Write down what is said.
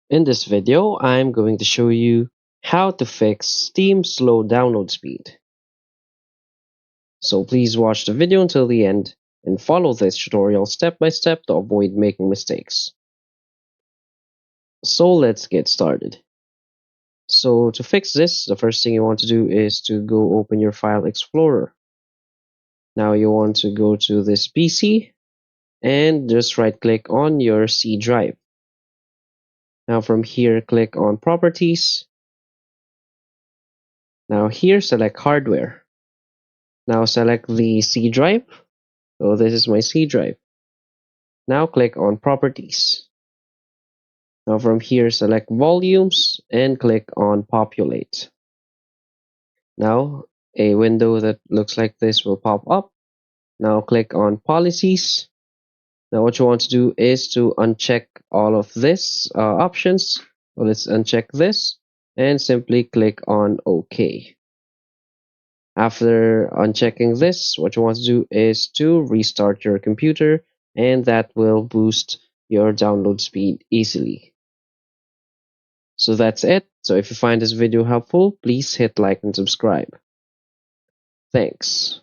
In this video, I'm going to show you how to fix Steam's slow download speed. So please watch the video until the end and follow this tutorial step by step to avoid making mistakes. So let's get started. So to fix this, the first thing you want to do is to go open your File Explorer. Now you want to go to this PC and just right click on your C drive. Now from here, click on Properties. Now here, select Hardware. Now select the C drive. So this is my C drive. Now click on Properties. Now from here, select Volumes and click on Populate. Now a window that looks like this will pop up. Now click on Policies. Now what you want to do is to uncheck all of this options. So let's uncheck this and simply click on OK. After unchecking this, what you want to do is to restart your computer, and that will boost your download speed easily. So that's it. So if you find this video helpful, please hit like and subscribe. Thanks.